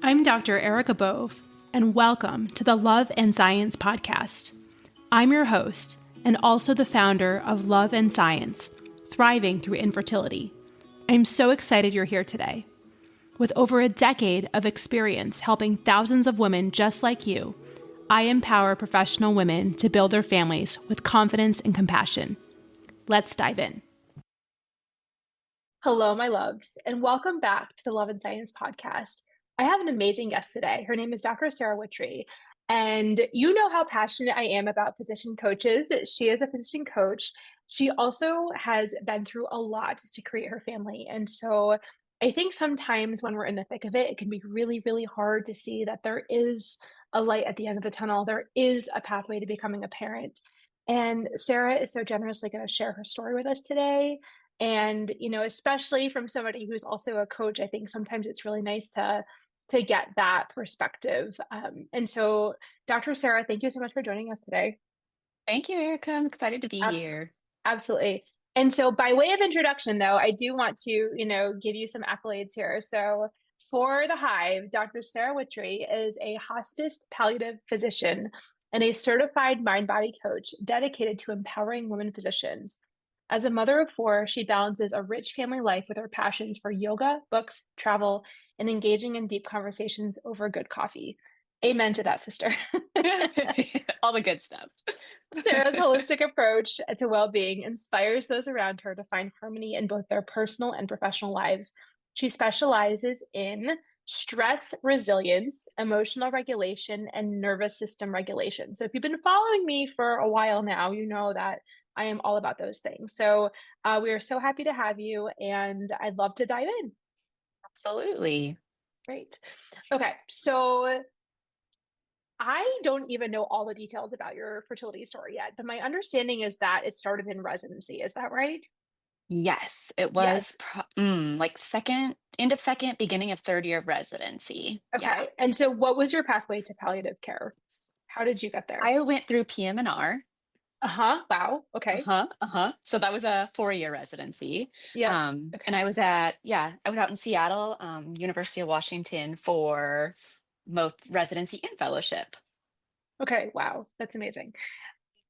I'm Dr. Erica Bove, and welcome to the Love and Science podcast. I'm your host, and also the founder of Love and Science, Thriving Through Infertility. I'm so excited you're here today. With over a decade of experience helping thousands of women just like you, I empower professional women to build their families with confidence and compassion. Let's dive in. Hello, my loves, and welcome back to the Love and Science podcast. I have an amazing guest today. Her name is Dr. Sarah Wittry, and you know how passionate I am about physician coaches. She is a physician coach. She also has been through a lot to create her family. And so I think sometimes when we're in the thick of it, it can be really, really hard to see that there is a light at the end of the tunnel. There is a pathway to becoming a parent. And Sarah is so generously going to share her story with us today. And, especially from somebody who's also a coach, I think sometimes it's really nice to get that perspective. And so, Dr. Sarah, thank you so much for joining us today. Thank you, Erica. I'm excited to be Abs- here. Absolutely. And so, by way of introduction, though, I do want to, give you some accolades here. So, for the Hive, Dr. Sarah Wittry is a hospice palliative physician and a certified mind-body coach dedicated to empowering women physicians. As a mother of four, she balances a rich family life with her passions for yoga, books, travel, and engaging in deep conversations over good coffee. Amen to that, sister. All the good stuff. Sarah's holistic approach to well being inspires those around her to find harmony in both their personal and professional lives. She specializes in stress resilience, emotional regulation, and nervous system regulation. So, if you've been following me for a while now, you know that I am all about those things. So, we are so happy to have you, and I'd love to dive in. Absolutely. Great. Okay. So, I don't even know all the details about your fertility story yet, but my understanding is that it started in residency. Is that right? Yes, it was Yes. like end of second, beginning of third year of residency. Yeah. Okay. And so what was your pathway to palliative care? How did you get there? I went through PM&R. Uh-huh. Wow. Okay. Uh-huh. Uh-huh. So that was a 4-year residency. Yep. And Okay. I was out in Seattle, University of Washington for both residency and fellowship. Okay. Wow. That's amazing.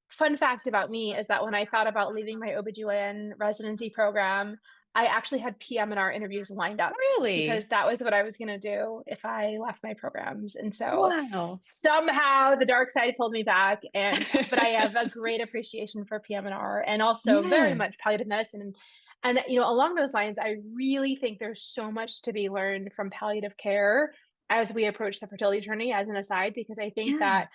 Fun fact about me is that when I thought about leaving my OBGYN residency program, I actually had PM&R interviews lined up Really? because that was what I was going to do if I left my programs. And so Wow. somehow the dark side pulled me back, but I have a great appreciation for PM&R and also very Yeah. much palliative medicine. And along those lines, I really think there's so much to be learned from palliative care as we approach the fertility journey as an aside, because I think Yeah. that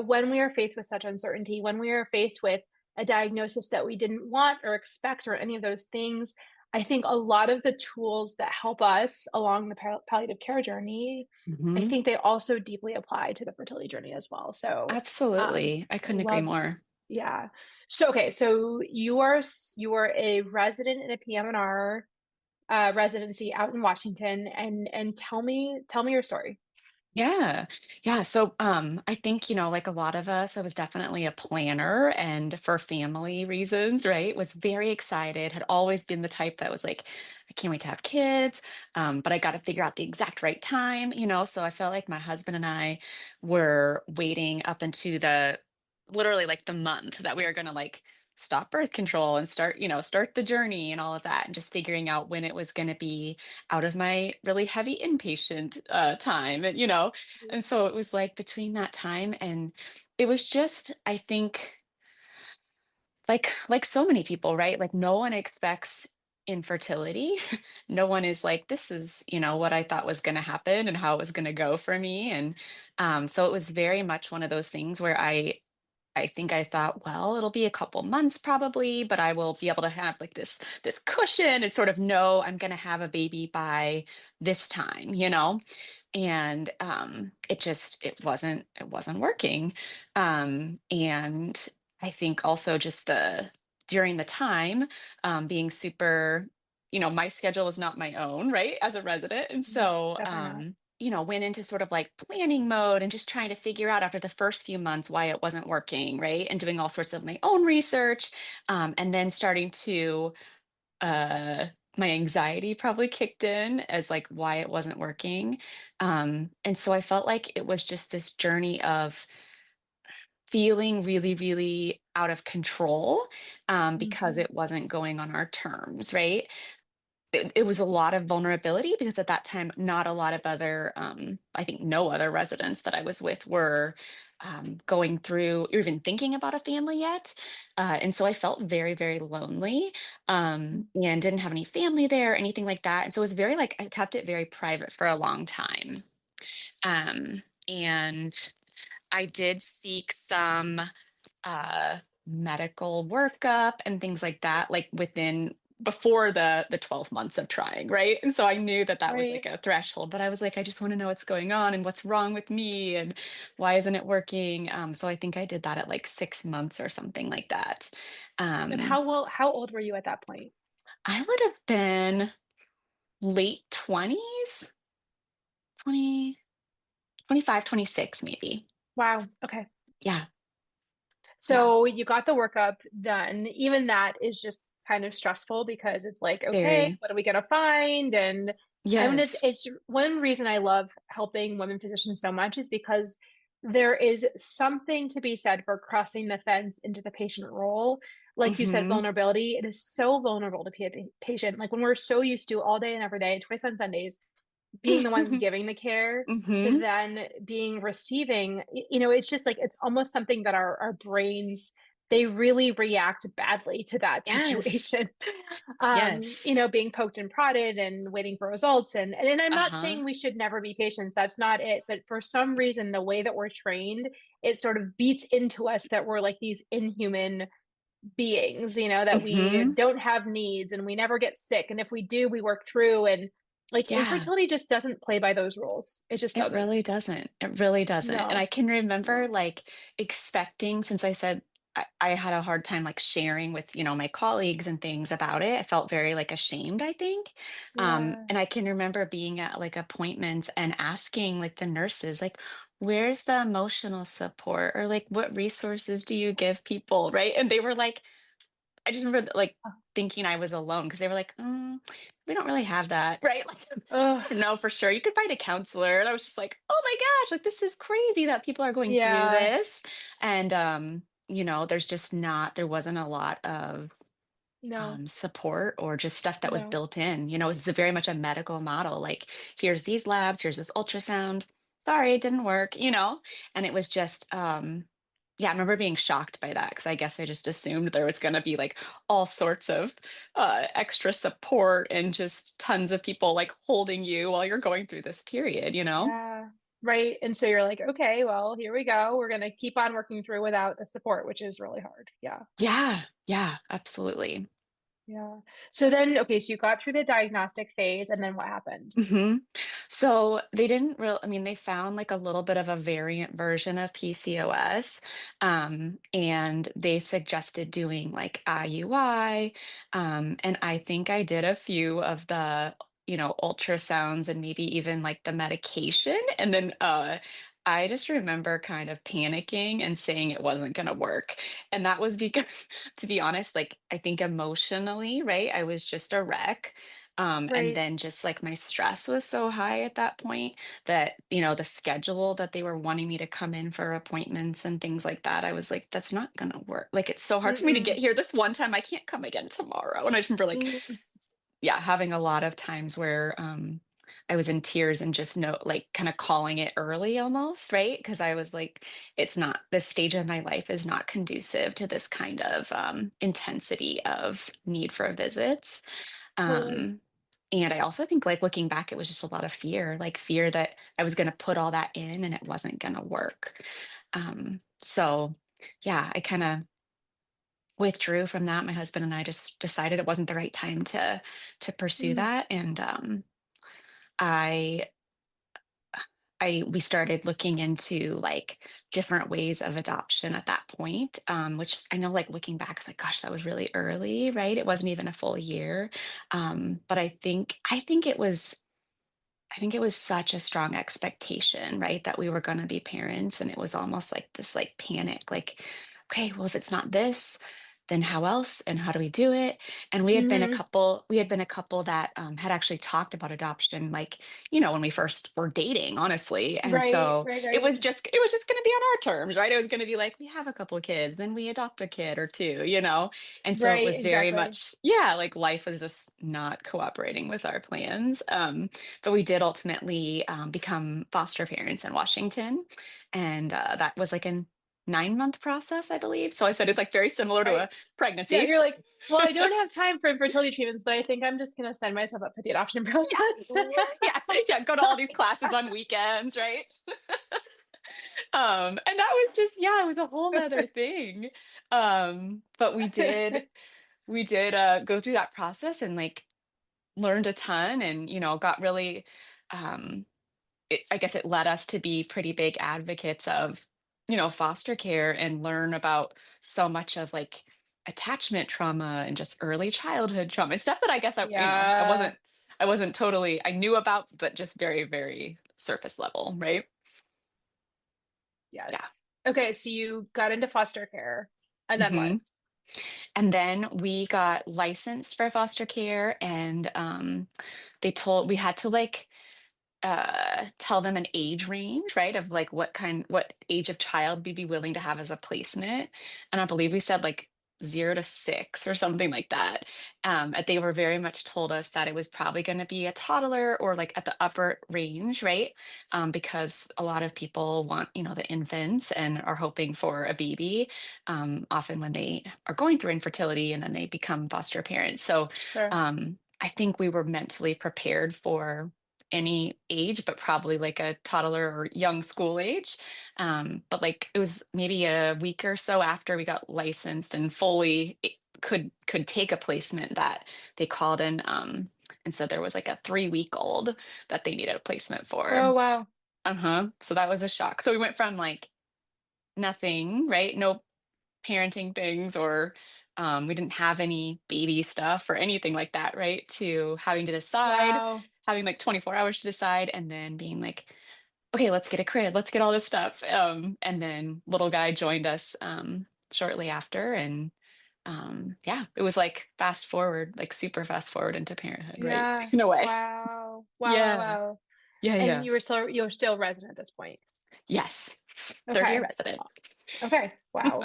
when we are faced with such uncertainty, when we are faced with a diagnosis that we didn't want or expect or any of those things, I think a lot of the tools that help us along the palliative care journey, I Mhm. think they also deeply apply to the fertility journey as well. So, Absolutely. I couldn't agree love, more. yeah. So, okay, so you are a resident in a PM&R residency out in Washington, and tell me your story. Yeah. Yeah. So I think, like a lot of us, I was definitely a planner and for family reasons, right? Was very excited, had always been the type that was like, I can't wait to have kids. But I got to figure out the exact right time. So I felt like my husband and I were waiting up into the literally like the month that we were gonna like stop birth control and start the journey and all of that, and just figuring out when it was going to be out of my really heavy inpatient time and so it was like between that time and it was just I think like so many people, right? Like no one expects infertility. No one is like, this is what I thought was going to happen and how it was going to go for me. And so it was very much one of those things where I think I thought, well, it'll be a couple months probably, but I will be able to have like this cushion and sort of know I'm going to have a baby by this time. And it wasn't working. And I think also just the during the time being super, my schedule is not my own, right, as a resident, and so Definitely not. went into sort of like planning mode and just trying to figure out after the first few months why it wasn't working, right? And doing all sorts of my own research, and then starting to uh, my anxiety probably kicked in as like why it wasn't working. And so I felt like it was just this journey of feeling really, really out of control, because Mhm. it wasn't going on our terms, right? It was a lot of vulnerability because at that time, not a lot of other, I think no other residents that I was with were going through or even thinking about a family yet. And so I felt very, very lonely, and didn't have any family there, anything like that. And so it was very like, I kept it very private for a long time. And I did seek some medical workup and things like that, like within before the 12 months of trying, right? And so I knew that that was like Right. a threshold, but I was like, I just want to know what's going on and what's wrong with me and why isn't it working? So I think I did that at like 6 months or something like that. And Um, how old were you at that point? I would have been late 20s, 20, 25, 26, maybe. Wow. Okay. Yeah, yeah, So you got the workup done. Even that is just kind of stressful because it's like, okay, very. what are we gonna find? And I mean, Yes. it's one reason I love helping women physicians so much is because there is something to be said for crossing the fence into the patient role. Like you said, Mm-hmm. vulnerability. It is so vulnerable to be a patient. Like when we're so used to all day and every day, twice on Sundays, being the ones giving the care to Mm-hmm. then being receiving, it's just like it's almost something that our brains, they really react badly to that Yes. situation. Yes. Being poked and prodded and waiting for results, and I'm not Uh-huh. saying we should never be patients, that's not it, but for some reason the way that we're trained, it sort of beats into us that we're like these inhuman beings, that we Mhm. don't have needs and we never get sick. And if we do, we work through. And like Yeah, infertility just doesn't play by those rules. It just it doesn't. really doesn't. It really doesn't. And I No, can remember no. like expecting, since I said I had a hard time like sharing with, my colleagues and things about it. I felt very like ashamed, I think. Yeah. And I can remember being at like appointments and asking like the nurses, like, where's the emotional support? Or like, what resources do you give people? Right. And they were like, I just remember like thinking I was alone because they were like, we don't really have that, right? Like, Oh, I don't know for sure. You could find a counselor. And I was just like, oh my gosh, like this is crazy that people are going through yeah. this. And, there's just there wasn't a lot of No, support or just stuff that was no. built in. It's very much a medical model. Like, here's these labs, here's this ultrasound. Sorry, it didn't work, And it was just, yeah, I remember being shocked by that because I guess I just assumed there was going to be like all sorts of extra support and just tons of people like holding you while you're going through this period. Yeah. Right. And so you're like, okay, well, here we go. We're going to keep on working through without the support, which is really hard. Yeah. Yeah, yeah, absolutely. Yeah. So then, okay, so you got through the diagnostic phase, and then what happened? hmm So they didn't really, I mean, they found like a little bit of a variant version of PCOS, and they suggested doing like IUI. And I think I did a few of the, ultrasounds and maybe even like the medication. And then I just remember kind of panicking and saying it wasn't going to work. And that was because, to be honest, like I think emotionally, right? I was just a wreck. And Right. then just like my stress was so high at that point that, the schedule that they were wanting me to come in for appointments and things like that, I was like, that's not gonna work. Like, it's so hard for me to get Mm-mm. here this one time. I can't come again tomorrow. And I just remember like, Mm. yeah, having a lot of times where I was in tears and just like kind of calling it early almost, right? Because I was like, it's not, this stage of my life is not conducive to this kind of intensity of need for visits. Totally. Um, and I also think, like, looking back, it was just a lot of fear, like fear that I was going to put all that in and it wasn't going to work. So, yeah, I kind of withdrew from that. My husband and I just decided it wasn't the right time to pursue Mm. that, and I we started looking into like different ways of adoption at that point, which I know, like looking back, it's like, gosh, that was really early, right? It wasn't even a full year, but I think it was such a strong expectation, right, that we were going to be parents, and it was almost like this like panic, like, okay, well, if it's not this, then how else and how do we do it? And we had been a couple that had actually talked about adoption, like, when we first were dating, honestly. And Right, so right, it right. was just going to be on our terms, right? It was going to be like, we have a couple of kids, then we adopt a kid or two. And so it Right, was very exactly. much, yeah, like life was just not cooperating with our plans. But we did ultimately become foster parents in Washington. And that was like a 9-month process, I believe. So I said it's like very similar to Right. a Yeah, pregnancy. you're like, well, I don't have time for infertility treatments, but I think I'm just gonna sign myself up for the adoption process. Yeah, yeah, yeah. Go to all these classes on weekends, right? And that was just, yeah, it was a whole nother thing. But we did go through that process and like learned a ton and got really um I guess it led us to be pretty big advocates of, foster care and learn about so much of like attachment trauma and just early childhood trauma. Stuff that I guess I Yeah. wasn't totally, I knew about, but just very, very surface level, right? Yeah. Yes. Okay, so you got into foster care, and then hmm what? And then we got licensed for foster care, and we had to like tell them an age range, right? Of like what age of child we'd be willing to have as a placement. And I believe we said like 0 to 6 or something like that. And they were very much told us that it was probably going to be a toddler or like at the upper range, right? Because a lot of people want, the infants and are hoping for a baby, often when they are going through infertility and then they become foster parents. So Sure. I think we were mentally prepared for any age, but probably like a toddler or young school age. But like it was maybe a week or so after we got licensed and fully could take a placement that they called in and said there was like a 3-week old that they needed a placement for. Oh, wow. Uh-huh. So that was a shock. So we went from like nothing, right? No parenting things or we didn't have any baby stuff or anything like that, right? To having to decide, Wow. having like 24 hours to decide, and then being like, okay, let's get a crib, let's get all this stuff. And then little guy joined us shortly after. And yeah, it was like fast forward, like super fast forward into parenthood, right? Yeah. In a way. Wow. Wow, wow, Yeah. wow. Yeah. And Yeah. you were still resident at this point. Yes. Third-year Okay. resident. Okay. Wow.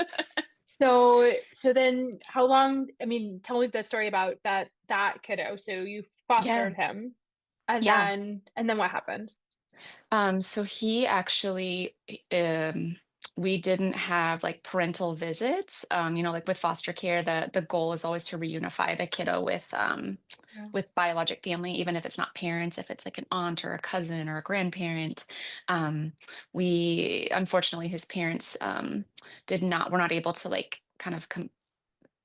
So then how long, I mean, tell me the story about that kiddo. So you Yeah. fostered him and Yeah. then what happened? So he actually, we didn't have like parental visits. Like with foster care, the goal is always to reunify the kiddo Yeah. with biologic family, even if it's not parents, if it's like an aunt or a cousin or a grandparent. We unfortunately his parents were not able to like kind of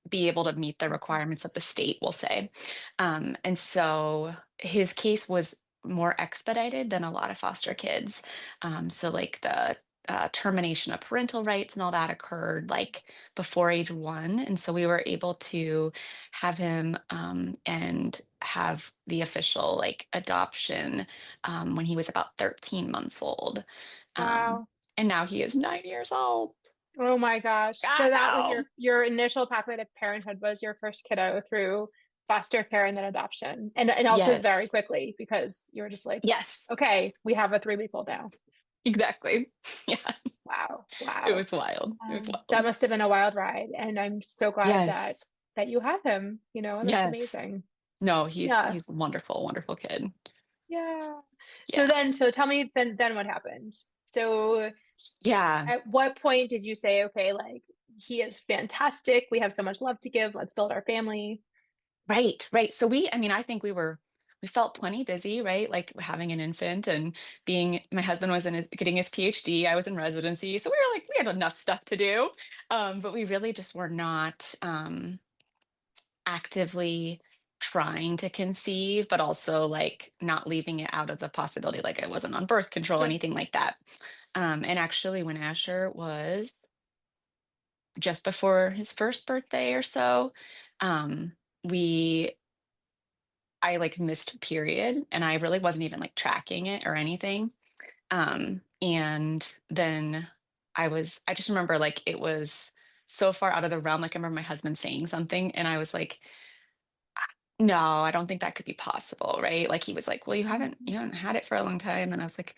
be able to meet the requirements of the state, we'll say. And so his case was more expedited than a lot of foster kids. So like the termination of parental rights and all that occurred like before age 1. And so we were able to have him and have the official like adoption when he was about 13 months old. Um, Wow. and now he is 9 years old. Oh my gosh. I So that was your know. your initial pathway to parenthood was your first kiddo through foster care and then adoption. And also very Yes. quickly because you were just like, Yes. okay, we have a 3-week-old now. Exactly. Yeah, Wow. it Wow. was wild. It was That wild. must have been a wild ride. And I'm so glad that Yes. you have him, that's Yes. amazing. No, Yeah. he's a wonderful, wonderful kid. Yeah. Yeah. So tell me then what happened? So Yeah. at what point did you say, okay, like he is fantastic. We have so much love to give. Let's build our family. Right, right. So I mean, I think we felt plenty busy, right? Like having an infant and my husband was getting his PhD, I was in residency. So we were like, we had enough stuff to do. But we really just were not, actively trying to conceive, but also like not leaving it out of the possibility, like I wasn't on birth control, Sure. anything like that. And actually, when Asher was just before his first birthday or so, um, we I like missed period, and I really wasn't even like tracking it or anything. And then I just remember like it was. so far out of the realm. Like I remember my husband saying something and I was like, no, I don't think that could be possible, right? Like he was like, well, Mhm. you haven't had it for a long time. And I was like,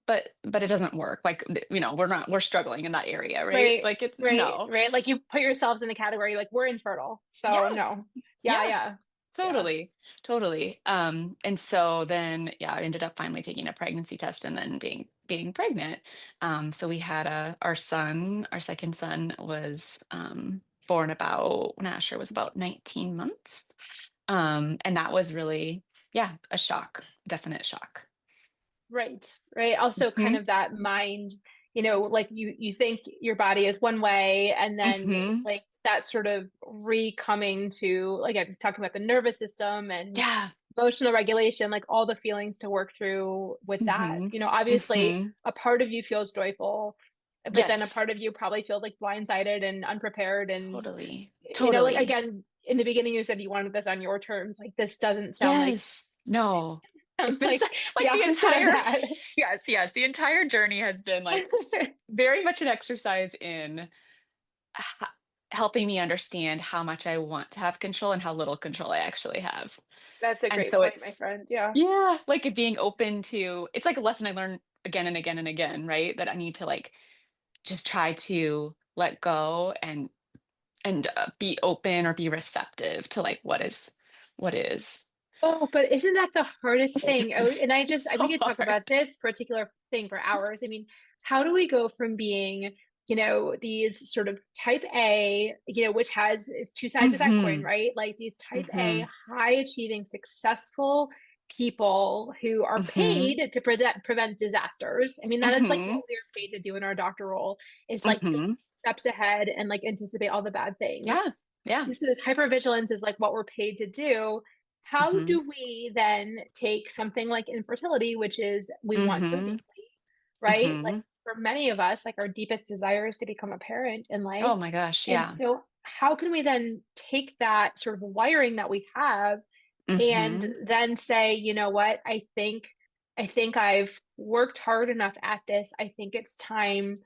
but it doesn't work. Like, we're struggling in that area, right? Right, Like it's right, no. right. Like you put yourselves in the category, like we're infertile. So Yeah, no. Yeah, yeah, yeah, yeah. totally, totally. And so then, yeah, I ended up finally taking a pregnancy test and then being pregnant. So we had our son, our second son was born about, I'm not sure, it was about 19 months. And that was really, yeah, a shock, definite shock. Right, right. Also kind Hmm. of that mind, like you think your body is one way, and then it's Hmm. like that sort of re-coming to, like I'm talking about the nervous system and Yeah. emotional regulation, like all the feelings to work through with that. Hmm. Obviously Hmm. a part of you feels joyful, but then a Yes, part of you probably feels like blindsided and unprepared. And, totally, like totally. again, in the beginning you said you wanted this on your terms. Like this doesn't sound like, Yes. No. It's sounds been like the like the opposite of entire, that. yes, yes, the entire journey has been like very much an exercise in h- helping me understand how much I want to have control and how little control I actually have. That's a And great so point, my it's, friend. Yeah. yeah, like it being open to, it's like a lesson I learn again and again and again, right? That I need to like just try to let go and be open or be receptive to like what is. Oh, but isn't that the hardest thing? Oh, and It's we so could talk hard. about this particular thing for hours. I mean, how do we go from being, these sort of type A, which has is two sides of that coin, Hmm. right? Like these type A, Hmm. high achieving, successful people who are Hmm. paid to prevent disasters. I mean, that is like Hmm. what we're paid to do in our doctor role, is like think Hmm. steps ahead and like anticipate all the bad things. Yeah. Yeah. So this hypervigilance is like what we're paid to do. How Hmm. do we then take something like infertility, which is we want so Hmm. deeply, right? Like Hmm. for many of us, like our deepest desire is to become a parent in life. Oh my gosh. And Yeah. so how can we then take that sort of wiring that we have and Hmm. then say, you know what, I think I've worked hard enough at this. I think it's time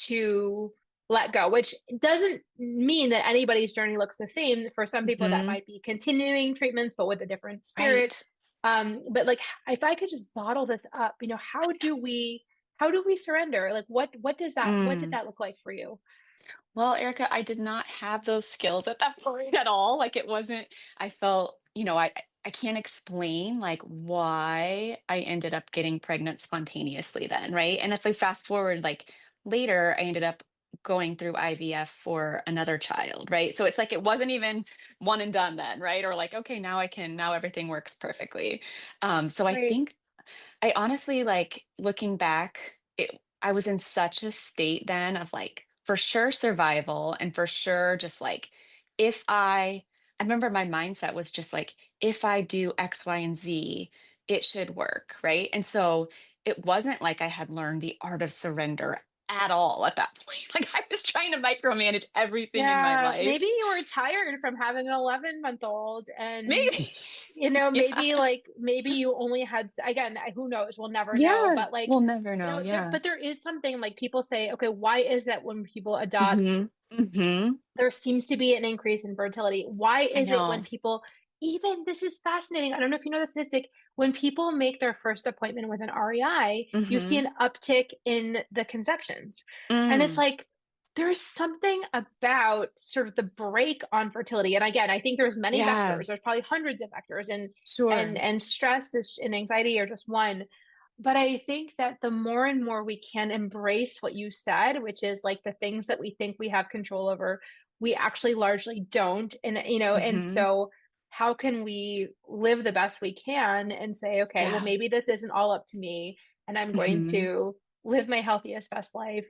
to let go, which doesn't mean that anybody's journey looks the same. For some people, that Hmm. might be continuing treatments, but with a different spirit. Right. But like, if I could just bottle this up, how do we surrender? Like, what did Mm. that look like for you? Well, Erica, I did not have those skills at that point at all. Like it wasn't, I felt, I can't explain like why I ended up getting pregnant spontaneously then, right? And if I fast forward like later, I ended up going through IVF for another child, right? So it's like it wasn't even one and done then, right? Or like, okay, now everything works perfectly. So I Right. think I honestly like looking back, I was in such a state then of like for sure survival and for sure just like if I remember my mindset was just like if I do X, Y, and Z, it should work, right? And so it wasn't like I had learned the art of surrender at all at that point. Like I was trying to micromanage everything in my Yeah, life. maybe you were tired from having an 11-month-old and Maybe. Yeah. maybe you only had, again, who knows, we'll never know, Yeah. but like, We'll never know. there Yeah. but there is something like people say, okay, why is that when people adopt Hmm. Hmm. there seems to be an increase in fertility? Why I is it when know. people, even this is fascinating. I don't know if you know the statistic, when people make their first appointment with an REI, you see Hmm. an uptick in the conceptions. And it's Mm. like, there's something about sort of the break on fertility. And again, I think there's many Yeah, vectors. There's probably hundreds of vectors, and sure. stress and anxiety are just one. But I think that the more and more we can embrace what you said, which is like the things that we think we have control over, we actually largely don't. And Hmm. so how can we live the best we can and say, okay, well, Yeah. maybe this isn't all up to me, and I'm going Hmm. to live my healthiest, best life,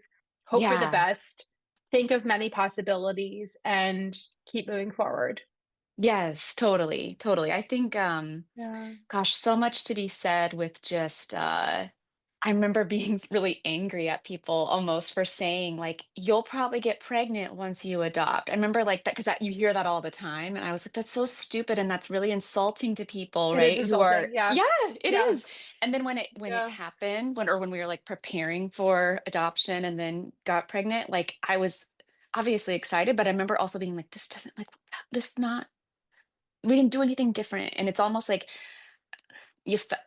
hope for the Yeah. best, think of many possibilities, and keep moving forward. Yes, totally. Totally. I think Yeah. gosh, so much to be said with just I remember being really angry at people almost for saying like you'll probably get pregnant once you adopt. I remember like that because you hear that all the time and I was like that's so stupid and that's really insulting to people, It is right? Who are insulting. Yeah. yeah, it Yeah. is. And then when it Yeah. happened when we were like preparing for adoption and then got pregnant, like obviously excited, but I remember also being like, this doesn't like this not we didn't do anything different. And it's almost like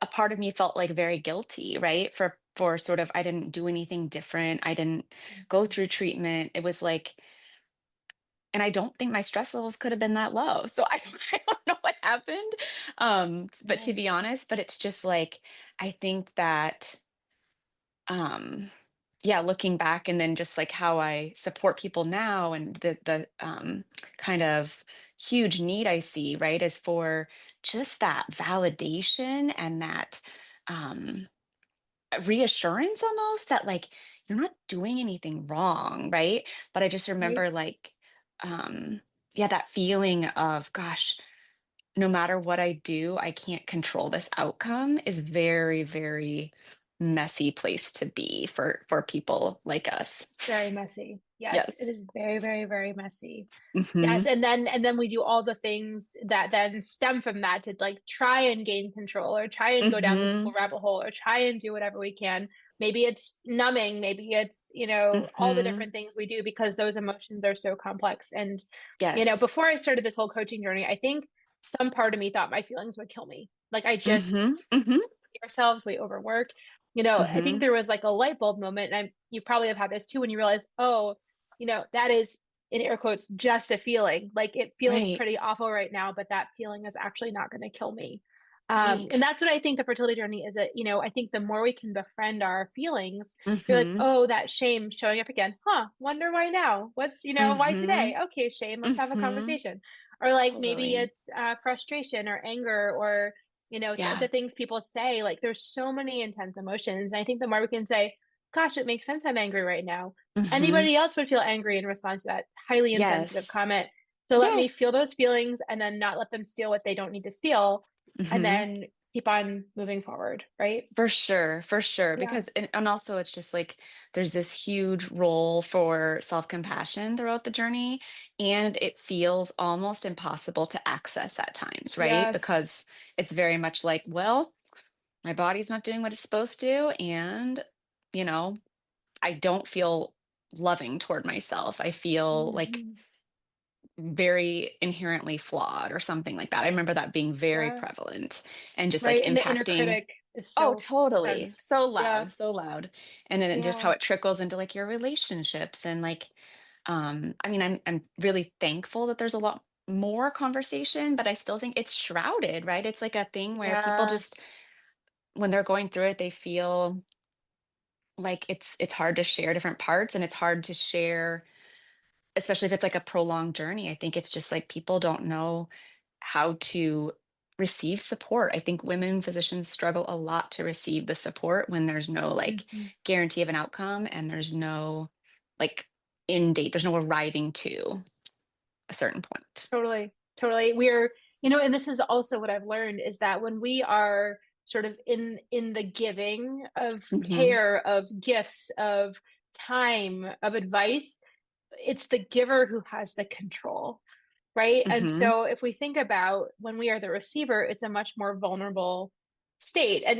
a part of me felt like very guilty, right? For sort of I didn't do anything different. I didn't go Mhm. through treatment. It was like, and I don't think my stress levels could have been that low. So I don't know what happened. But to Yeah. be honest, but it's just like I think that um yeah, looking back and then just like how I support people now and the kind of huge need I see, right, is for just that validation and that um reassurance almost that like you're not doing anything wrong, right? But I just Right. remember like um yeah, that feeling of gosh, no matter what I do, I can't control this outcome is very, very messy place to be for people like us. It's very messy. Yes, it Yes. is very, very, very messy. Yes, Mhm. and then we do all the things that then stem from that to like try and gain control or try and go down the Google Mhm. rabbit hole or try and do whatever we can. Maybe it's numbing, maybe it's, all the Mhm. different things we do because those emotions are so complex. And, Yes. before I started this whole coaching journey, I think some part of me thought my feelings would kill me. Like I just Mhm. Mhm. ourselves, we overwork. I think Mhm. there was like a light bulb moment, and you probably have had this too when you realize, oh, that is in air quotes just a feeling. Like it feels Right. pretty awful right now, but that feeling is actually not going to kill me. And Right. that's what I think the fertility journey is. That I think the more we can befriend our feelings, you're like, Mhm. oh, that shame showing up again. Huh? Wonder why now? What's why today? Mhm. Okay, shame. Let's have a Mhm. conversation. Or like maybe Totally. it's frustration or anger or the Yeah. things people say, like there's so many intense emotions. And I think the more we can say, gosh, it makes sense I'm angry right now. Mhm. Anybody else would feel angry in response to that highly insensitive Yes. comment. So let me feel Yes. those feelings and then not let them steal what they don't need to steal and Mhm. then keep on moving forward, right? For sure. Yeah. Because and also it's just like there's this huge role for self-compassion throughout the journey, and it feels almost impossible to access at times, right? Yes. Because it's very much like, well, my body's not doing what it's supposed to, and you know, I don't feel loving toward myself. I feel like Hmm. very inherently flawed or something like that. I remember that being very Yeah. prevalent and just like Right. And the inner impacting. critic is Oh, so totally. intense. So Yeah. loud, so loud. And then just how Yeah. it trickles into like your relationships and like I mean I'm really thankful that there's a lot more conversation, but I still think it's shrouded, right? It's like a thing where people Yeah. just when they're going through it, they feel like it's hard to share different parts and it's hard to share especially if it's like a prolonged journey. I think it's just like people don't know how to receive support. I think women physicians struggle a lot to receive the support when there's no like Mhm. guarantee of an outcome and there's no like end date. There's no arriving to a certain point. Totally, totally. And this is also what I've learned is that when we are sort of in the giving of Hmm. care, of gifts, of time, of advice, it's the giver who has the control, right? And Hmm. so if we think about when we are the receiver, it's a much more vulnerable state. And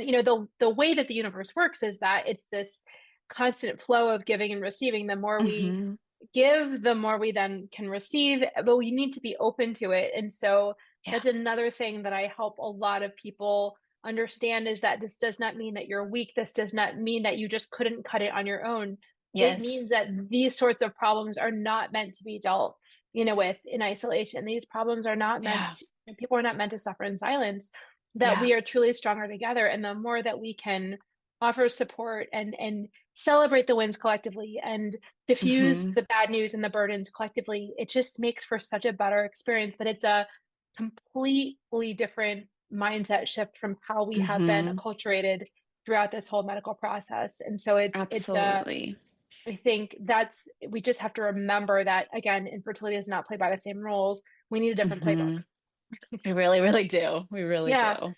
the way that the universe works is that it's this constant flow of giving and receiving. The more we Hmm. give, the more we then can receive, but we need to be open to it. And so Yeah. that's another thing that I help a lot of people understand is that this does not mean that you're weak. This does not mean that you just couldn't cut it on your own. It Yes. means that these sorts of problems are not meant to be dealt, with in isolation. These problems are not Yeah. people are not meant to suffer in silence, that Yeah. we are truly stronger together. And the more that we can offer support and celebrate the wins collectively and diffuse Hmm. the bad news and the burdens collectively, it just makes for such a better experience. But it's a completely different mindset shift from how we have been Hmm. acculturated throughout this whole medical process. And so Absolutely. I think we just have to remember that again, infertility does not play by the same rules. We need a different playbook. Hmm. We really, really do. We really Yeah. do.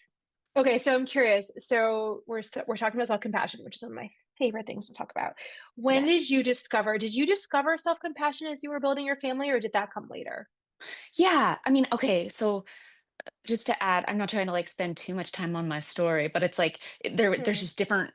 Okay, so I'm curious. So we're talking about self-compassion, which is one of my favorite things to talk about. When Yes. did you discover self-compassion as you were building your family, or did that come later? Yeah. I mean, okay. So just to add, I'm not trying to like spend too much time on my story, but it's like there's Sure. just different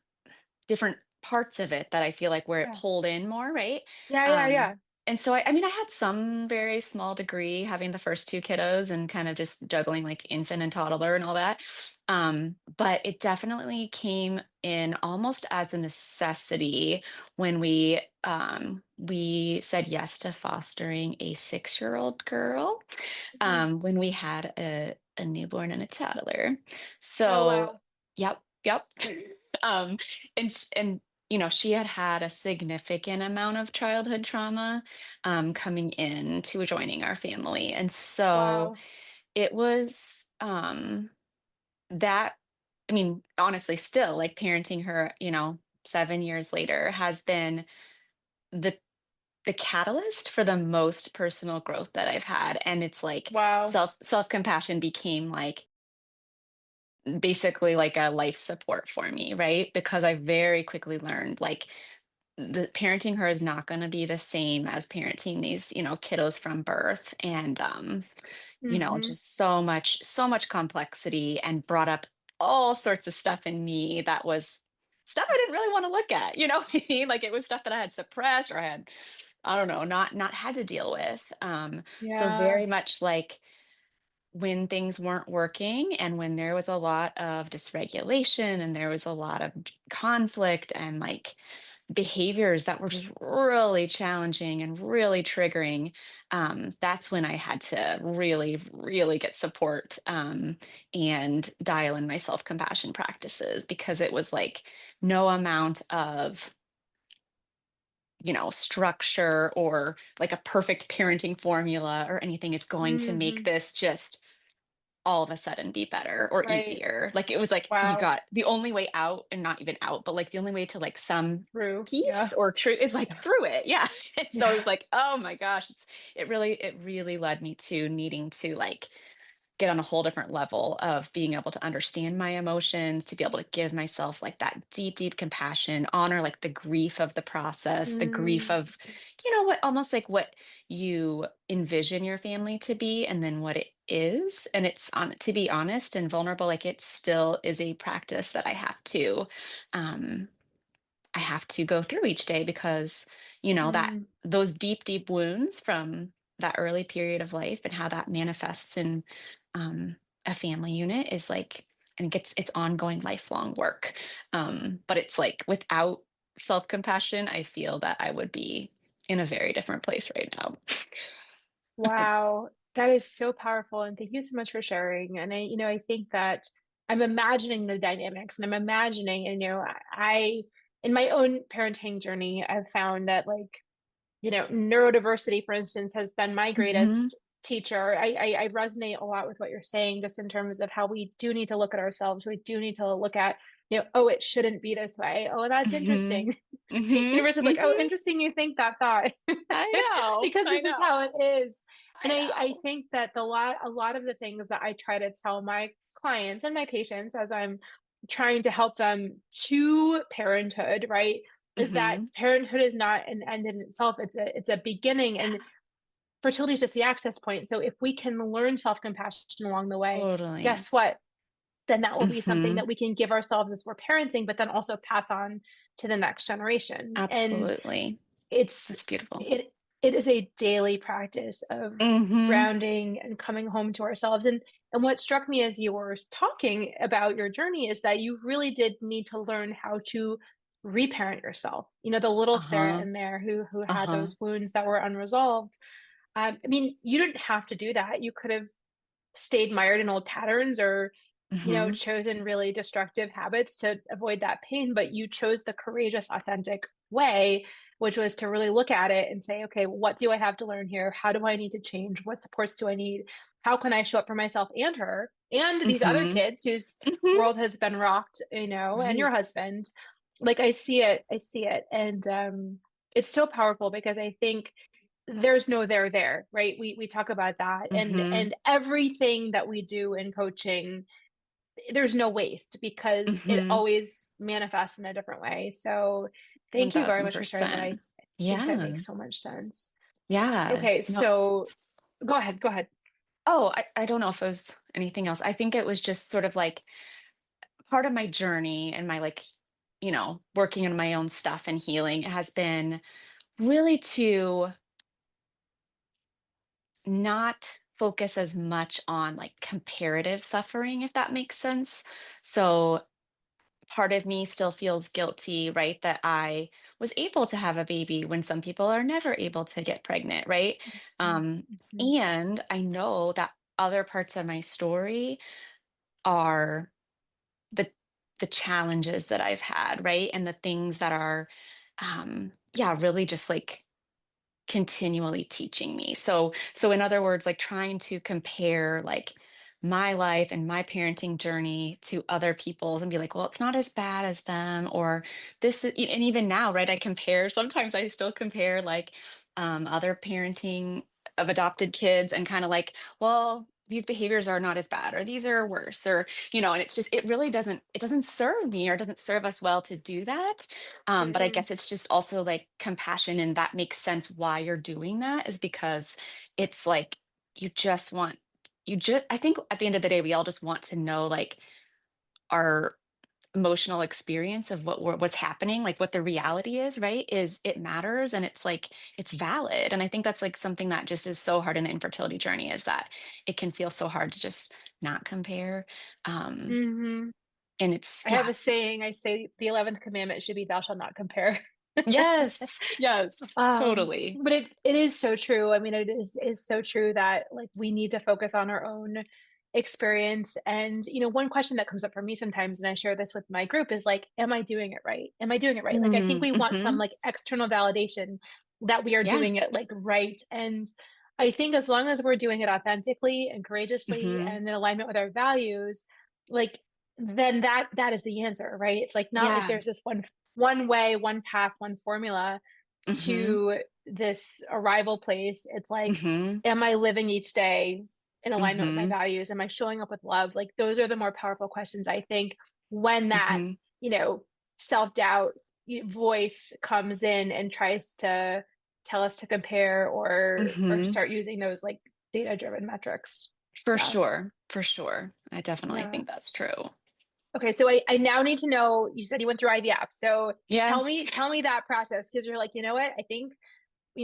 parts of it that I feel like where it Yeah. pulled in more, right? Yeah, yeah, Um, yeah. And so I mean, I had some very small degree having the first two kiddos and kind of just juggling like infant and toddler and all that. But it definitely came in almost as a necessity when we said yes to fostering a 6-year-old girl Mhm. when we had a newborn and a toddler. Oh, So, wow. yep, yep. um, and she had had a significant amount of childhood trauma coming into joining our family, and so Wow. it was that. I mean, honestly, still like parenting her, 7 years later has been the the catalyst for the most personal growth that I've had. And it's like Wow. self-compassion became like basically like a life support for me, right? Because I very quickly learned like the parenting her is not going to be the same as parenting these, kiddos from birth. And Mhm. just so much complexity and brought up all sorts of stuff in me that was stuff I didn't really want to look at, you know what I mean? Like it was stuff that I had suppressed or I had, I don't know, not had to deal with. So Yeah. very much like when things weren't working and when there was a lot of dysregulation and there was a lot of conflict and like behaviors that were just really challenging and really triggering, that's when I had to really, really get support and dial in my self compassion practices because it was like no amount of structure or like a perfect parenting formula or anything is going to make Mhm. this just all of a sudden be better or Right. easier. Like it was like you Wow. got the only way out and not even out, but like the only way to like some True. peace Yeah. or truth is like Yeah. through it. Yeah. And so it Yeah. was like, oh my gosh, it really led me to needing to like get on a whole different level of being able to understand my emotions, to be able to give myself like that deep, deep compassion, honor like the grief of the process, the grief Mm. of, what almost like what you envision your family to be and then what it is. And it's on to be honest and vulnerable, like it still is a practice that um I have to go through each day because, that Mm. those deep, deep wounds from that early period of life and how that manifests in um, a family unit is like, I think it's ongoing, lifelong work. But it's like without self-compassion, I feel that I would be in a very different place right now. Wow. That is so powerful. And thank you so much for sharing. And I think that I'm imagining the dynamics and I'm imagining, in my own parenting journey, I've found that like neurodiversity, for instance, has been my Hmm. greatest teacher. I resonate a lot with what you're saying, just in terms of how we do need to look at ourselves. We do need to look at, oh, it shouldn't be this way. Oh, that's Hmm. interesting. The Hmm. universe is like, oh, Hmm. interesting you think that thought. I know, Because I this is how know, it is. And I I know. think that a lot of the things that I try to tell my clients and my patients as I'm trying to help them to parenthood, right? Is that Hmm. parenthood is not an end in itself. It's a beginning, and Yeah, fertility is just the access point. So if we can learn self-compassion along the way, totally. guess what? Then that will be something Hmm. that we can give ourselves as we're parenting, but then also pass on to the next generation. And Absolutely. it's That's beautiful. it is a daily practice of Mhm. grounding and coming home to ourselves. And what struck me as you were talking about your journey is that you really did need to learn how to reparent yourself. The little Sarah Uh-huh. in there who had Uh-huh. those wounds that were unresolved. I mean, you didn't have to do that. You could have stayed mired in old patterns or Mhm. chosen really destructive habits to avoid that pain, but you chose the courageous, authentic way, which was to really look at it and say, okay, what do I have to learn here? How do I need to change? What supports do I need? How can I show up for myself and her and these other Mhm. kids whose Mhm. world has been rocked, and your Right. husband? Like I see it. And it's so powerful because I think there's no there, right? We talk about that, Mhm. and everything that we do in coaching, there's no waste because it Mhm. always manifests in a different way. So thank you very much for sharing that. I 1000%. think that Yeah. makes so much sense. Yeah. Okay, No. so go ahead. Oh, I don't know if it was anything else. I think it was just sort of like part of my journey and my like, working on my own stuff and healing has been really to not focus as much on like comparative suffering, if that makes sense. So part of me still feels guilty, right, that I was able to have a baby when some people are never able to get pregnant, right? Um, Mhm. and I know that other parts of my story are the the challenges that I've had, right? And the things that are yeah, really just like continually teaching me. So in other words, like trying to compare like my life and my parenting journey to other people's and be like, well, it's not as bad as them, or this is, and even now, right? I compare, sometimes I still compare like other parenting of adopted kids and kind of like, well, these behaviors are not as bad or these are worse or and it's just it really doesn't serve me or doesn't serve us well to do that. But I Mhm. guess it's just also like compassion, and that makes sense why you're doing that is because it's like you just want you just I think at the end of the day we all just want to know like our emotional experience of what's happening, like what the reality is, right? Is it matters and it's like it's valid. And I think that's like something that just is so hard in the infertility journey is that it can feel so hard to just not compare. Um Mhm. and it's I have yeah. a saying, I say the 11th commandment should be thou shalt not compare. Yes, yes, totally. But it is so true. I mean, it is so true that like we need to focus on our own experience. And one question that comes up for me sometimes, and I share this with my group, is like, am I doing it right? Am I doing it right? Like, I think Mm, we want some mhm. like external validation that we are Yeah. doing it like right. And I think as long as we're doing it authentically and courageously Mhm. and in alignment with our values, like then that is the answer, right? It's like not like Yeah. there's this one way, one path, one formula Mhm. to this arrival place. It's like, Mhm. am I living each day in alignment with my Mhm. values? Am I showing up with love? Like those are the more powerful questions, I think, when that, Mhm. you know, self-doubt voice comes in and tries to tell us to compare or Mhm. start using those like data-driven metrics. For Yeah. sure, for sure. I definitely Yeah. think that's true. Okay, so I now need to know, you said you went through IVF. So Yeah. tell me that process because you're like, you know what? I think,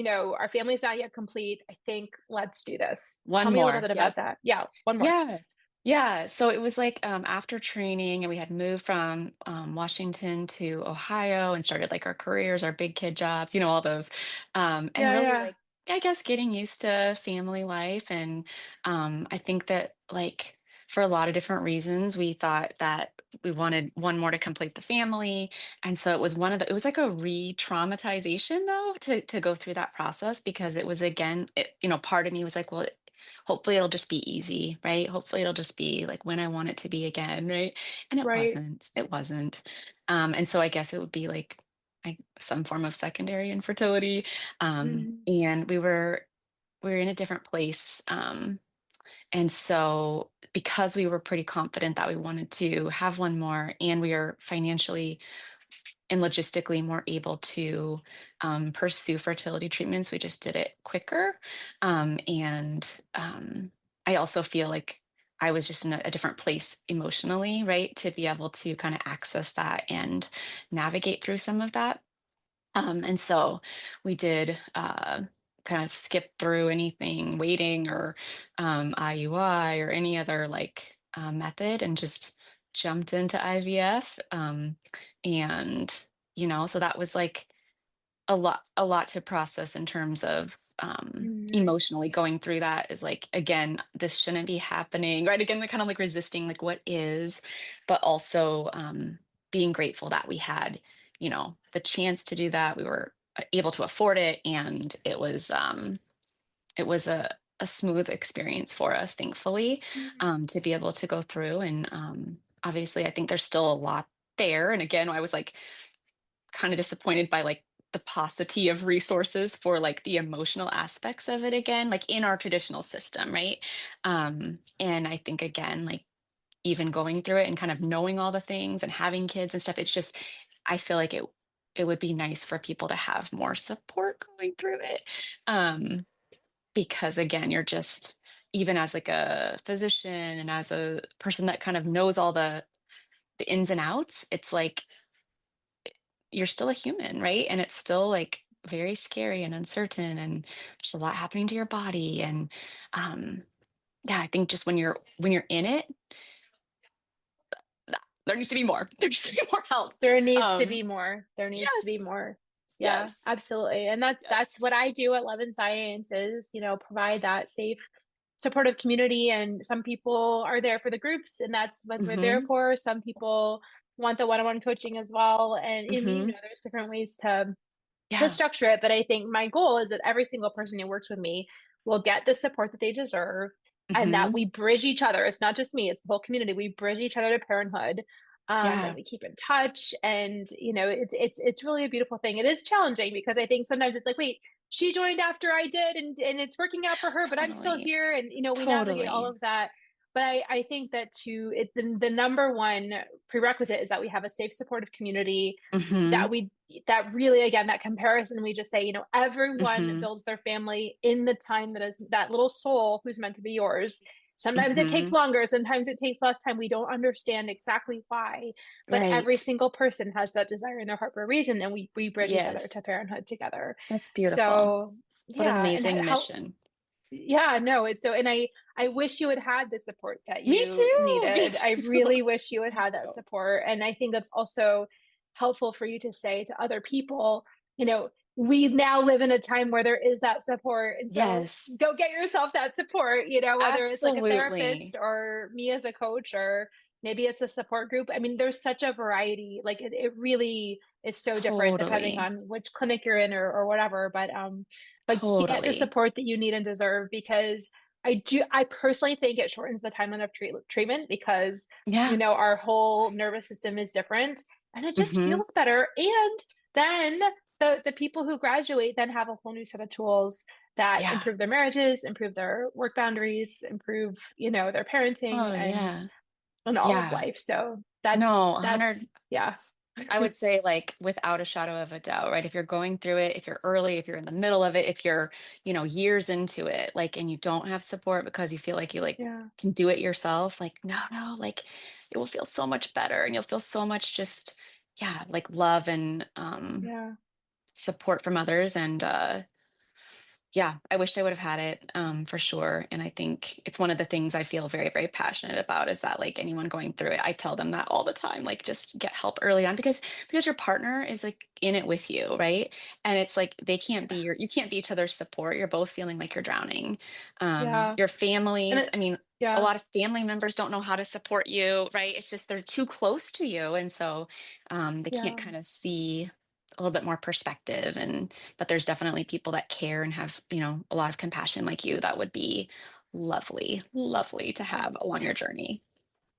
our family's not yet complete. I think let's do this. Tell One me a little more. bit Yep. about that. Yeah, one more. Yeah. Yeah. So it was like after training, and we had moved from Washington to Ohio and started like our careers, our big kid jobs, all those. And Yeah, really yeah. like, I guess getting used to family life. And I think that like for a lot of different reasons, we thought that we wanted one more to complete the family. And so it was like a re-traumatization though to go through that process because it was again, part of me was like, well, hopefully it'll just be easy, right? Hopefully it'll just be like when I want it to be again, right? And it Right. wasn't. It wasn't. And so I guess it would be like some form of secondary infertility. Mhm. And we were in a different place. And so because we were pretty confident that we wanted to have one more and we are financially and logistically more able to pursue fertility treatments. We just did it quicker. And I also feel like I was just in a different place emotionally, right? To be able to kind of access that and navigate through some of that. And so we did kind of skip through anything waiting or IUI or any other like method and just jumped into IVF. And, so that was like a lot to process in terms of Mhm. emotionally going through that is like, again, this shouldn't be happening, right? Again, the kind of like resisting like what is, but also being grateful that we had, the chance to do that. We were able to afford it, and it was a smooth experience for us, thankfully, to be able to go through. And obviously, I think there's still a lot there. And again, I was like kind of disappointed by like the paucity of resources for like the emotional aspects of it again, like in our traditional system, right? And I think again, like even going through it and kind of knowing all the things and having kids and stuff, it's just I feel like it would be nice for people to have more support going through it. Um, because again, you're just even as like a physician and as a person that kind of knows all the ins and outs, it's like you're still a human, right? And it's still like very scary and uncertain, and there's a lot happening to your body. And um, yeah, I think just when you're in it, there needs to be more. There needs to be more help. There needs to Um, be more. There needs to be yes, more. Yeah, yes, absolutely. And that's yes. what I do at Love and Science is, provide that safe, supportive community. And some people are there for the groups, and that's what we're there Mm-hmm. for. Some people want the one-on-one coaching as well. And Mm-hmm. there's different ways to Yeah. structure it. But I think my goal is that every single person who works with me will get the support that they deserve and that Mm-hmm. we bridge each other. It's not just me, it's the whole community. We bridge each other to parenthood. And Yeah. we keep in touch. And it's really a beautiful thing. It is challenging because I think sometimes it's like, wait, she joined after I did and it's working out for her, but I'm still Totally. here. And we navigate all Totally. of that. But I think that the number one prerequisite is that we have a safe, supportive community Mm-hmm. that we that really, again, that comparison, we just say, everyone Mm-hmm. builds their family in the time that is that little soul who's meant to be yours. Sometimes it takes Mm-hmm. longer, sometimes it takes less time. We don't understand exactly why, but every Right. single person has that desire in their heart for a reason, and we bridge each other to Yes. parenthood together. That's beautiful. So What an yeah. And amazing how mission. yeah, no, it's so, and I wish you had had the support that Me you too. Me needed. I too. really wish you had Me had that too. support. And I think that's also helpful for you to say to other people, we now live in a time where there is that support. And so Yes. go get yourself that support, whether it's like a therapist Absolutely. or me as a coach, or maybe it's a support group. I mean, there's such a variety. Like it really is so different depending Totally. on which clinic you're in or whatever. But get the Totally. support that you need and deserve because I personally think it shortens the timeline of treatment because Yeah. our whole nervous system is different and it just Mm-hmm. feels better. And then the people who graduate then have a whole new set of tools that Yeah. improve their marriages, improve their work boundaries, improve their parenting Oh, yeah. and all of Yeah. life. So that's No, that's 100. yeah. I would say, like, without a shadow of a doubt, right? If you're going through it, if you're early, if you're in the middle of it, if you're, years into it, like, and you don't have support because you feel like you like Yeah. can do it yourself, like, no, no, like it will feel so much better and you'll feel so much just, yeah, like love and Yeah. support from others. And yeah, I wish I would have had it, for sure. And I think it's one of the things I feel very, very passionate about is that like anyone going through it, I tell them that all the time, like just get help early on because your partner is like in it with you, right? And it's like Yeah. you can't be each other's support. You're both feeling like you're drowning. Yeah. Your And families, it I mean, a yeah. lot of family members don't know how to support you, right? It's just they're too close to you. And so they can't Yeah. kind of see a little bit more perspective, and but there's definitely people that care and have, a lot of compassion like you that would be lovely, lovely to Yeah. have along your journey.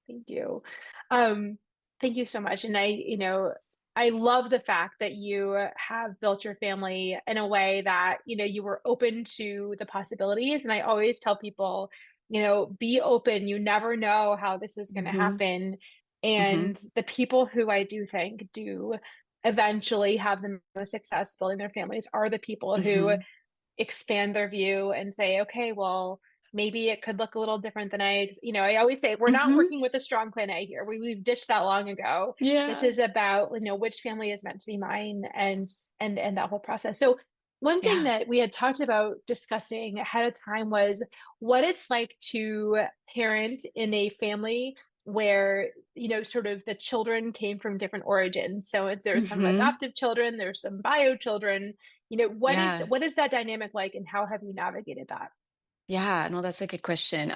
Thank you. Um, thank you so much. And I love the fact that you have built your family in a way that, you were open to the possibilities. And I always tell people, be open. You never know how this is going to Hmm. happen. Hmm. And the people who I do think do eventually have the most success building their families are the people who Hmm. expand their view and say, okay, well, maybe it could look a little different than I always say, we're not Hmm. working with a strong plan A here. We've ditched that long ago. This Yeah. is about, which family is meant to be mine and that whole process. So one thing Yeah. that we had talked about discussing ahead of time was what it's like to parent in a family where, sort of the children came from different origins. So there's some Hmm. adoptive children, there's some bio children, Yeah. what is that dynamic like and how have you navigated that? Yeah, no, that's a good question.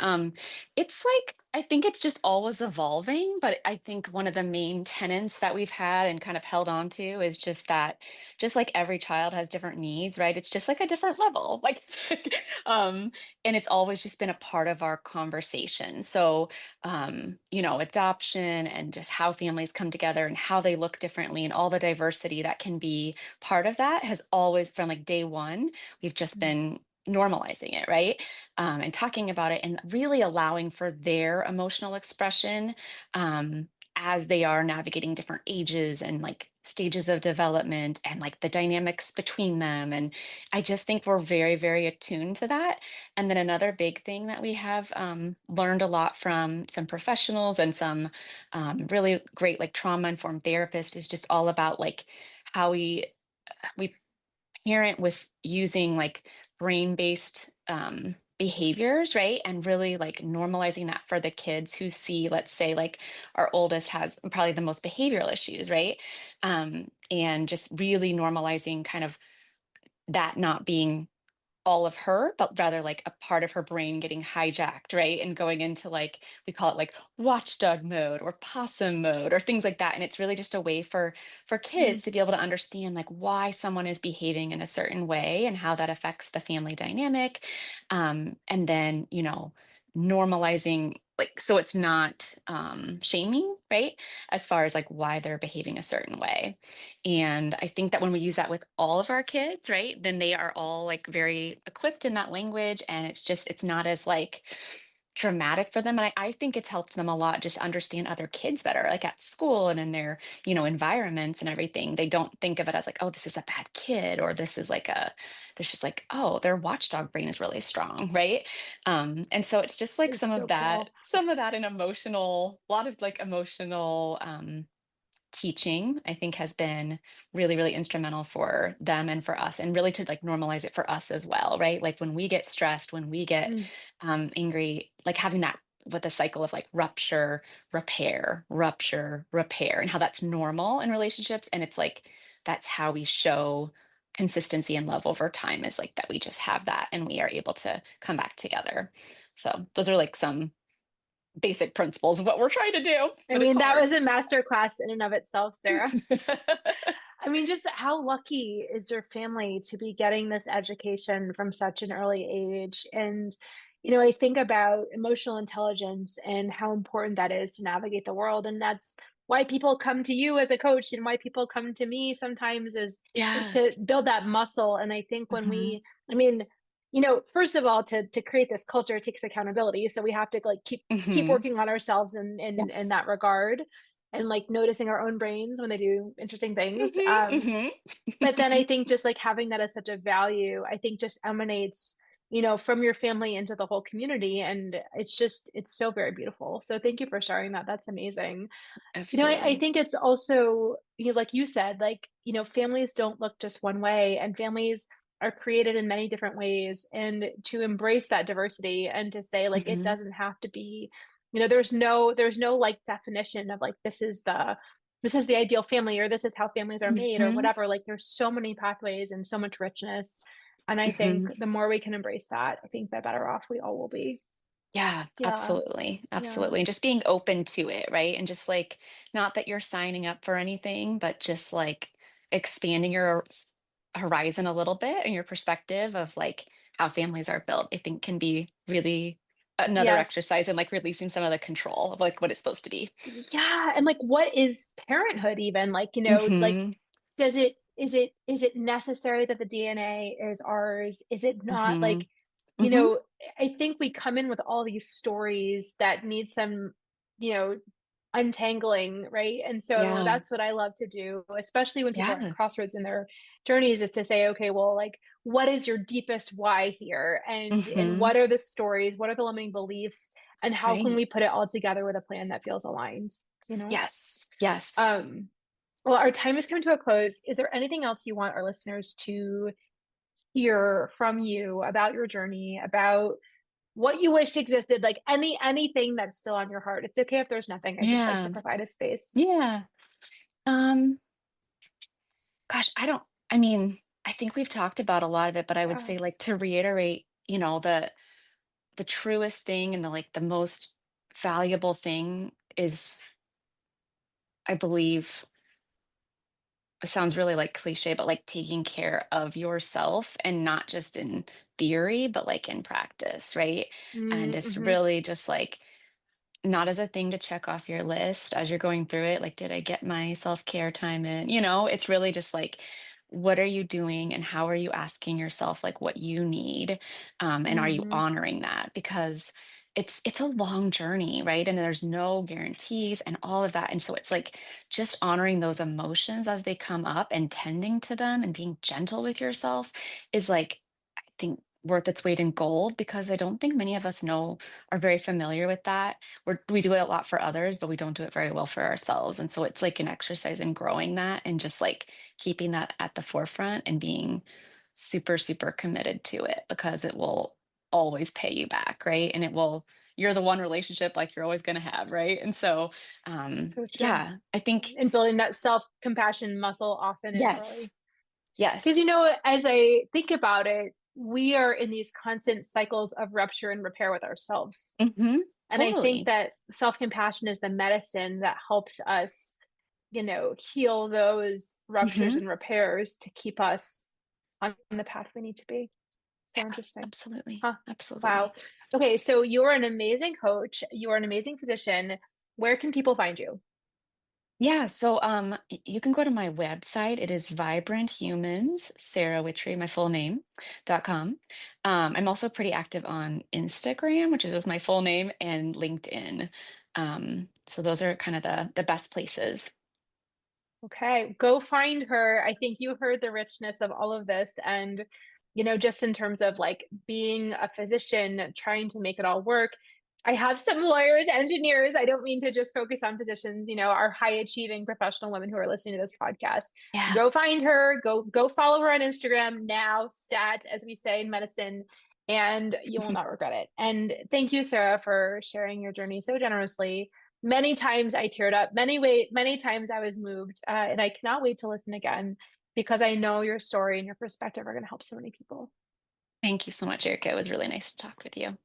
It's like I think it's just always evolving, but I think one of the main tenets that we've had and kind of held on to is just that, just like every child has different needs, right? It's just like a different level. Like, it's like, and it's always just been a part of our conversation. So, adoption and just how families come together and how they look differently and all the diversity that can be part of that has always, from like day one, we've just been normalizing it, right? And talking about it and really allowing for their emotional expression, as they are navigating different ages and like stages of development and like the dynamics between them. And I just think we're very, very attuned to that. And then another big thing that we have, learned a lot from some professionals and some, really great like trauma informed therapists is just all about like how we parent with using like brain-based behaviors, right? And really like normalizing that for the kids who see, let's say, like our oldest has probably the most behavioral issues, right? And just really normalizing kind of that not being all of her, but rather like a part of her brain getting hijacked, right? And going into like, we call it like watchdog mode or possum mode or things like that. And it's really just a way for kids Mm, to be able to understand like why someone is behaving in a certain way and how that affects the family dynamic. And then, normalizing like so it's not shaming, right? As far as like why they're behaving a certain way. And I think that when we use that with all of our kids, right, then they are all like very equipped in that language. And it's not as like traumatic for them. And I think it's helped them a lot just understand other kids better, like at school and in their, environments and everything. They don't think of it as like, oh, this is a bad kid, or there's just like, oh, their watchdog brain is really strong, right? And so it's just like it's so cool. some of that, a lot of like emotional, teaching, I think has been really, really instrumental for them and for us, and really to like normalize it for us as well, right? Like when we get stressed, when we get Mm, angry, like having that with a cycle of like rupture, repair, and how that's normal in relationships. And it's like that's how we show consistency and love over time is like that we just have that and we are able to come back together. So those are like some basic principles of what we're trying to do, I but it's mean, that hard. was a master class in and of itself, Sarah. I mean, just how lucky is your family to be getting this education from such an early age? And, I think about emotional intelligence and how important that is to navigate the world. And that's why people come to you as a coach and why people come to me sometimes is Yeah. to build that muscle. And I think when Hmm. I mean, first of all, to create this culture takes accountability. So we have to like keep Hmm. working on ourselves in Yes. that regard and like noticing our own brains when they do interesting things. Hmm. Hmm. But then I think just like having that as such a value, I think just emanates, from your family into the whole community. And it's so very beautiful. So thank you for sharing that. That's amazing. I Absolutely. think it's also, like you said, like, families don't look just one way, and families are created in many different ways. And to embrace that diversity and to say, like, it Hmm. doesn't have to be, there's no like definition of like, this is the ideal family, or this is how families are made, or Hmm. whatever. Like, there's so many pathways and so much richness. And I think Hmm. the more we can embrace that, I think the better off we all will be. Yeah, Yeah. absolutely. Yeah. Absolutely. And just being open to it, right? And just like, not that you're signing up for anything, but just like expanding your horizon a little bit and your perspective of like how families are built, I think can be really another Yes. exercise in like releasing some of the control of like what it's supposed to be. Yeah, and like what is parenthood even? Like, like Hmm. is it necessary that the DNA is ours? Is it not? Hmm. Like, you Hmm. know, I think we come in with all these stories that need some, you know, untangling, right? And so Yeah. that's what I love to do, especially when people are at Yeah. crossroads in their journeys, is to say, okay, well, like, what is your deepest why here? And Hmm. what are the stories? What are the limiting beliefs? And how can Right. we put it all together with a plan that feels aligned, you know? Yes. Yes. Um, well, our time is coming to a close. Is there anything else you want our listeners to hear from you about your journey, about what you wished existed, like anything that's still on your heart? It's okay if there's nothing. I just like to Yeah. provide a space. Yeah. Um, gosh, I mean, I think we've talked about a lot of it, but I would Yeah. say like to reiterate, the truest thing and the like the most valuable thing is, I believe, it sounds really like cliche, but like taking care of yourself and not just in theory, but like in practice, right? And it's Mm-hmm. really just like not as a thing to check off your list as you're going through it. Like, did I get my self-care time in? It's really just like, what are you doing and how are you asking yourself like what you need? And are you Mm-hmm. honoring that? Because it's a long journey, right? And there's no guarantees and all of that. And so it's like just honoring those emotions as they come up and tending to them and being gentle with yourself is like, I think worth its weight in gold, because I don't think many of us are very familiar with that. We do it a lot for others, but we don't do it very well for ourselves. And so it's like an exercise in growing that and just like keeping that at the forefront and being super, super committed to it because it will always pay you back, right? And you're the one relationship like you're always going to have, right? And so, So true. yeah, I think, And building that self-compassion muscle often and yes, early. Because, yes. as I think about it, we are in these constant cycles of rupture and repair with ourselves. And I think Totally. that self-compassion is the medicine that helps us, heal those ruptures Hmm. and repairs to keep us on the path we need to be. So Yeah, interesting. absolutely. Huh. Wow. Absolutely. Okay, so you're an amazing coach. You are an amazing physician. Where can people find you? Yeah, so you can go to my website. It is Vibrant Humans, Sarah Wittry, my full name, .com. I'm also pretty active on Instagram, which is just my full name, and LinkedIn. So those are kind of the best places. Okay, go find her. I think you heard the richness of all of this. And, just in terms of like being a physician, trying to make it all work. I have some lawyers, engineers. I don't mean to just focus on physicians, our high achieving professional women who are listening to this podcast. Yeah. Go find her, go follow her on Instagram now, stat, as we say in medicine, and you will not regret it. And thank you, Sarah, for sharing your journey so generously. Many times I teared up, many times I was moved, and I cannot wait to listen again because I know your story and your perspective are going to help so many people. Thank you so much, Erica. It was really nice to talk with you.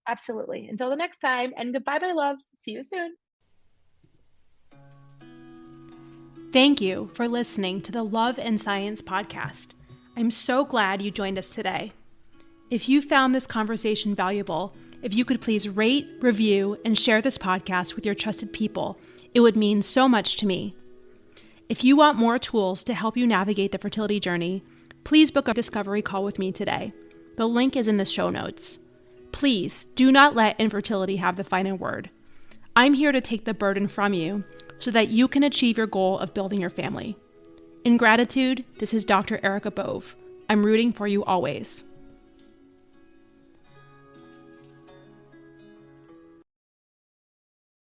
Absolutely. Until the next time, and goodbye, my loves. See you soon. Thank you for listening to the Love and Science podcast. I'm so glad you joined us today. If you found this conversation valuable, if you could please rate, review, and share this podcast with your trusted people, it would mean so much to me. If you want more tools to help you navigate the fertility journey, please book a discovery call with me today. The link is in the show notes. Please do not let infertility have the final word. I'm here to take the burden from you so that you can achieve your goal of building your family. In gratitude, this is Dr. Erica Bove. I'm rooting for you always.